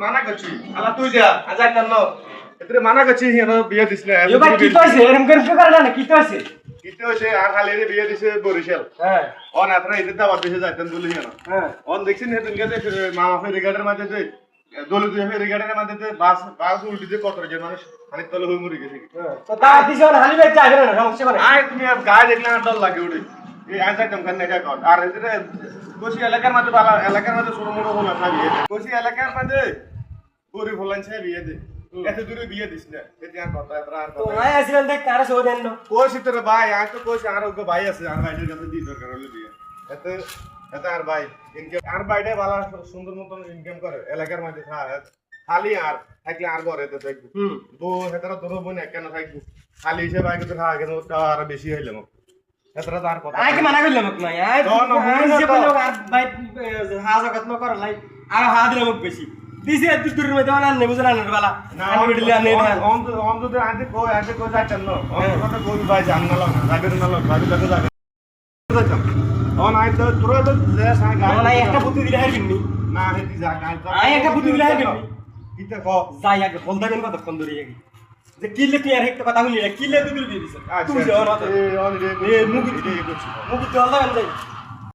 মানা করছি আলা তুই যা আজাই টান এতে মানা করছি হিনো বিয়ে দিছ না এ ভাই কি কইছে এরকম করে কি করে না কি কইছে কিতে হইছে আর খালি রে বিয়ে দিছে বরিশাল হ্যাঁ অন আত্রা ইতে দাওয়াত দিছে যাইতেন বলি হিনো হ্যাঁ অন দেখছিন হেদিন গেছে মামা ফেরিঘাটের মাঝে যে দলিত ফেরিঘাটের মাঝে যে বাস উল্টিতে কত যে মানুষ পানির তলে হয়ে মরে গেছে তো তা দিছে হালি ভাই যাবে না সমস্যা করে আয় তুমি গায়ে দেখলে না ডর লাগে ওরে এই আজ একদম কান্না এটা কর আর এতে কোশি এলাকার মধ্যে ভালো এলাকার মধ্যে ছোট মোটো হলো না বিয়ে কোশি এলাকার মধ্যে গরিব হলেন সে বিয়ে দে এত দূরে বিয়ে দিস না এতে আর কথা আর তো কথা নাই আসিলেন দেখ কারে সো দেন না কোশি তোর ভাই আর তো কোশি আর ওকে ভাই আছে আর ভাইদের কাছে দি দরকার হলো বিয়ে এত এত আর ভাই ইনকাম আর ভাইটা ভালো সুন্দর মতন ইনকাম করে এলাকার মধ্যে খালি আর থাকলে আর ঘরে তো থাকবো তো হেতারা তোর বোন কেন থাকবো খালি হিসেবে ভাই কিন্তু থাকে আর বেশি হইলাম হেতারা তো আর কথা আই কি মানা কইলাম না আই যে বলো আর ভাই হাজত ন কর লাই আর হা দিলাম বেশি দিছে দূরের মধ্যে না নেবো জানা না বালা আমি বিডলি আনে না অন তো আনতে কই যাইতেন না অন কথা কই ভাই জান না লাগ যাবেন না লাগ ভাই কাছে যাবেন অন আই তো তোর তো যে সাই গায় না একটা বুদ্ধি দিলে হারবিনি না হেতি যা গায় আই একটা বুদ্ধি দিলে হারবিনি কিতে ক যাই আগে বল দেবেন কত ফোন ধরে আগে যে কিলে তুই আর একটা কথা বলি কিলে তুই দিবি তুমি যাও না এই অন রে মুভি তো আলাদা যাই